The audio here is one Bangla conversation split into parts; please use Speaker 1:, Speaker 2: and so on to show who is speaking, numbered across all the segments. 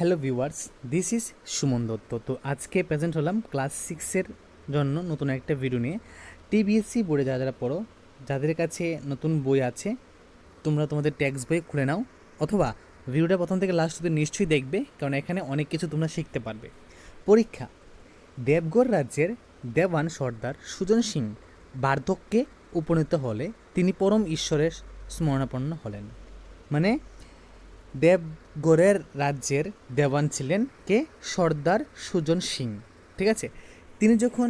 Speaker 1: Hello viewers, this is Suman Dutta. তো আজকে প্রেজেন্ট হলাম ক্লাস সিক্সের জন্য নতুন একটা ভিডিও নিয়ে। টিবিএসসি বোর্ডে যারা যারা পড়ো, যাদের কাছে নতুন বই আছে, তোমরা তোমাদের টেক্সট বই খুলে নাও, অথবা ভিডিওটা প্রথম থেকে লাস্ট অবধি নিশ্চয়ই দেখবে, কারণ এখানে অনেক কিছু তোমরা শিখতে পারবে। পরীক্ষা: দেবগড় রাজ্যের দেওয়ান সর্দার সুজন সিং বার্ধক্যে উপনীত হলে তিনি পরম ঈশ্বরের স্মরণাপন্ন হলেন। মানে দেবগড়ের রাজ্যের দেওয়ান ছিলেন কে? সর্দার সুজন সিং। ঠিক আছে, তিনি যখন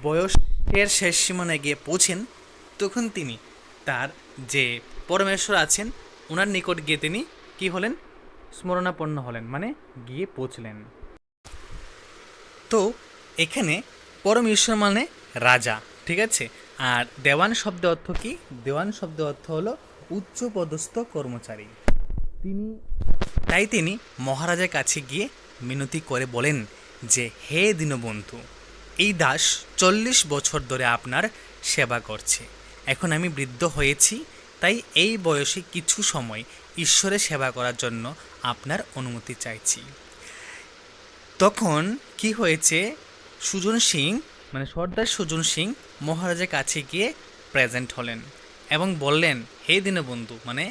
Speaker 1: বয়সের শেষ সীমানায় গিয়ে পৌঁছেন, তখন তিনি তার যে পরমেশ্বর আছেন ওনার নিকট গিয়ে তিনি কি হলেন? স্মরণাপন্ন হলেন, মানে গিয়ে পৌঁছলেন। তো এখানে পরম ঈশ্বর মানে রাজা, ঠিক আছে। আর দেওয়ান শব্দ অর্থ কি? দেওয়ান শব্দ অর্থ হলো উচ্চ পদস্থ কর্মচারী। তিনি মহারাজের কাছে গিয়ে মিনতি করে বলেন যে, হে দীনবন্ধু, এই দাস 40 বছর ধরে আপনার সেবা করছে। এখন আমি বৃদ্ধ হয়েছি, তাই এই বয়সে কিছু সময় ঈশ্বরের সেবা করার জন্য আপনার অনুমতি চাইছি। তখন কি হয়েছে? সুজন সিং মানে সর্দার সুজন সিং মহারাজের কাছে গিয়ে প্রেজেন্ট হলেন এবং বললেন, হে দীনবন্ধু, মানে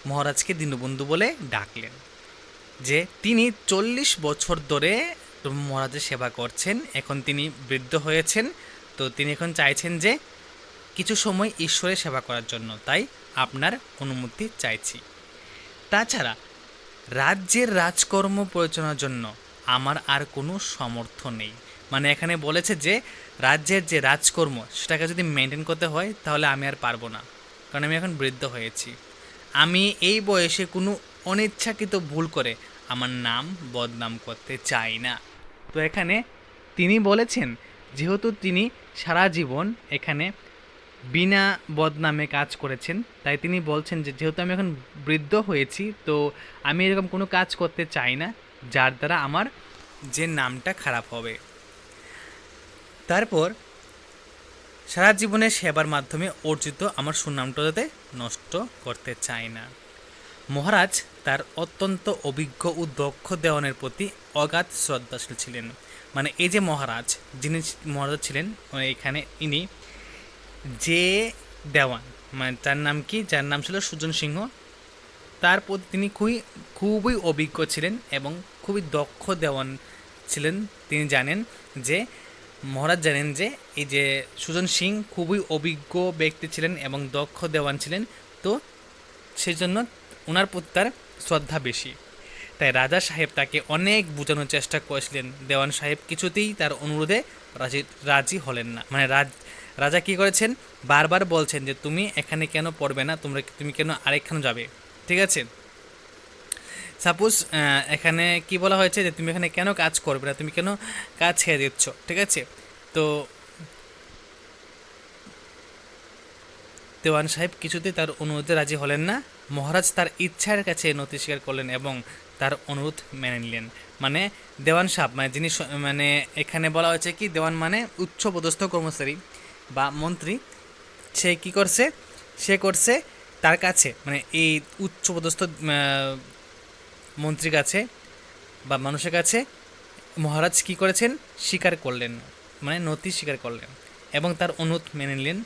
Speaker 1: মহারাজকে দীনবন্ধু বলে ডাকলেন, যে তিনি 40 বছর ধরে মহারাজের সেবা করছেন, এখন তিনি বৃদ্ধ হয়েছেন, তো তিনি এখন চাইছেন যে কিছু সময় ঈশ্বরের সেবা করার জন্য, তাই আপনার অনুমতি চাইছি। তাছাড়া রাজ্যের রাজকর্ম পরিচালনার জন্য আমার আর কোনো সামর্থ্য নেই। মানে এখানে বলেছে যে রাজ্যের যে রাজকর্ম সেটাকে যদি মেনটেন করতে হয় তাহলে আমি আর পারবো না, কারণ আমি এখন বৃদ্ধ হয়েছি। আমি এই বয়সে কোনো অনিচ্ছাকৃত ভুল করে আমার নাম বদনাম করতে চাই না। তো এখানে তিনি বলেছেন, যেহেতু তিনি সারা জীবন এখানে বিনা বদনামে কাজ করেছেন, তাই তিনি বলছেন যে যেহেতু আমি এখন বৃদ্ধ হয়েছি, তো আমি এরকম কোনো কাজ করতে চাই না যার দ্বারা আমার যে নামটা খারাপ হবে। তারপর সারা জীবনের সেবার মাধ্যমে অর্জিত আমার সুনামটা যাতে নষ্ট করতে চাই না। মহারাজ তার অত্যন্ত অভিজ্ঞ ও দক্ষ দেওয়ানের প্রতি অগাধ শ্রদ্ধাশীল ছিলেন। মানে এই যে মহারাজ, যিনি মহারাজ ছিলেন এখানে, ইনি যে দেওয়ান, মানে তার নাম কি? যার নাম ছিল সুজন সিংহ, তার প্রতি তিনি খুবই অভিজ্ঞ ছিলেন এবং খুবই দক্ষ দেওয়ান ছিলেন। তিনি জানেন যে মহারাজ জানেন যে এই যে সুজন সিং খুবই অভিজ্ঞ ব্যক্তি ছিলেন এবং দক্ষ দেওয়ান ছিলেন, তো সেই জন্য ওনার প্রতি তার শ্রদ্ধা বেশি। তাই রাজা সাহেব তাকে অনেক বোঝানোর চেষ্টা করেছিলেন, দেওয়ান সাহেব কিছুতেই তার অনুরোধে রাজি হলেন না। মানে রাজা কি করেছেন? বারবার বলছেন যে তুমি এখানে কেন পড়বে না, তুমি কেন আরেকখানে যাবে, ঠিক আছে। সাপোজ এখানে কি বলা হয়েছে যে তুমি এখানে কেন কাজ করবে না, তুমি কেন কাজ ছেড়ে দিচ্ছ, ঠিক আছে। তো দেওয়ান সাহেব কিছুতেই তার অনুরোধে রাজি হলেন না। মহারাজ তার ইচ্ছার কাছে নতি স্বীকার করলেন এবং তার অনুরোধ মেনে নিলেন। মানে দেওয়ান সাহেব মানে যিনি, মানে এখানে বলা হয়েছে কি, দেওয়ান মানে উচ্চ পদস্থ কর্মচারী বা মন্ত্রী। সে কি করছে? সে করছে তার কাছে, মানে এই উচ্চ পদস্থ মন্ত্রীর কাছে বা মানুষের কাছে মহারাজ কি করেছেন? স্বীকার করলেন, মানে নতি স্বীকার করলেন এবং তার অনুরোধ মেনে নিলেন,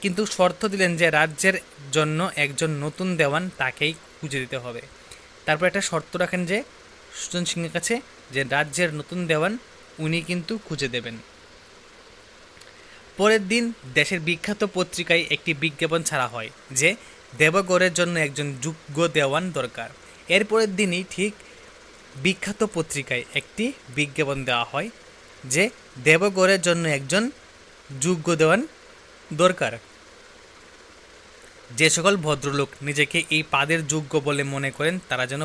Speaker 1: কিন্তু শর্ত দিলেন যে রাজ্যের জন্য একজন নতুন দেওয়ান তাকেই খুঁজে দিতে হবে। তারপর একটা শর্ত রাখেন যে সুজন সিংয়ের কাছে, যে রাজ্যের নতুন দেওয়ান উনি কিন্তু খুঁজে দেবেন। পরের দিন দেশের বিখ্যাত পত্রিকায় একটি বিজ্ঞাপন ছাড়া হয় যে দেবগড়ের জন্য একজন যোগ্য দেওয়ান দরকার। এর পরের দিনই ঠিক বিখ্যাত পত্রিকায় একটি বিজ্ঞাপন দেওয়া হয় যে দেবগড়ের জন্য একজন যোগ্য দেওয়ান দরকার। যে সকল ভদ্রলোক নিজেকে এই পাদের যোগ্য বলে মনে করেন তারা যেন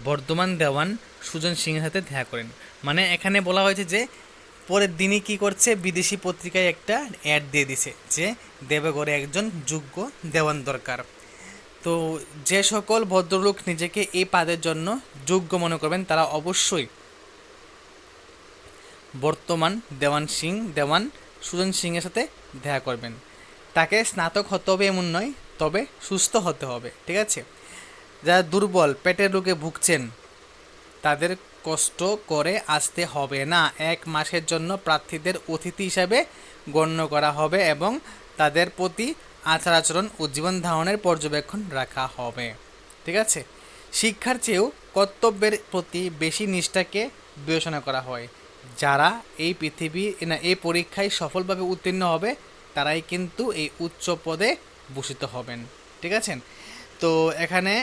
Speaker 1: বর্ধমান দেওয়ান সুজন সিংয়ের সাথে দেখা করেন। মানে এখানে বলা হয়েছে যে পরের দিনই কি করছে, বিদেশি পত্রিকায় একটা অ্যাড দিয়ে দিছে যে দেবগড়ে একজন যোগ্য দেওয়ান দরকার। তো যে সকল ভদ্রলোক নিজেকে এই পাদের জন্য যোগ্য মনে করবেন তারা অবশ্যই বর্তমান দেওয়ান সুজন সিংয়ের সাথে দেখা করবেন। তাকে স্নাতক হতে হবে এমন নয়, তবে সুস্থ হতে হবে, ঠিক আছে। যারা দুর্বল, পেটের রোগে ভুগছেন, তাদের কষ্ট করে আসতে হবে না। 1 মাসের জন্য প্রার্থীদের অতিথি হিসাবে গণ্য করা হবে এবং তাদের প্রতি আচার আচরণ ও জীবন ধারণের পর্যবেক্ষণ রাখা হবে। ঠিক আছে? শিক্ষার চেয়েও কর্তব্যের প্রতি বেশি নিষ্ঠাকে বিবেচনা করা হয়। যারা এই পরীক্ষায় সফলভাবে উত্তীর্ণ হবে, তারাই কিন্তু এই উচ্চ পদে ভূষিত হবেন। ঠিক আছে? তো এখানে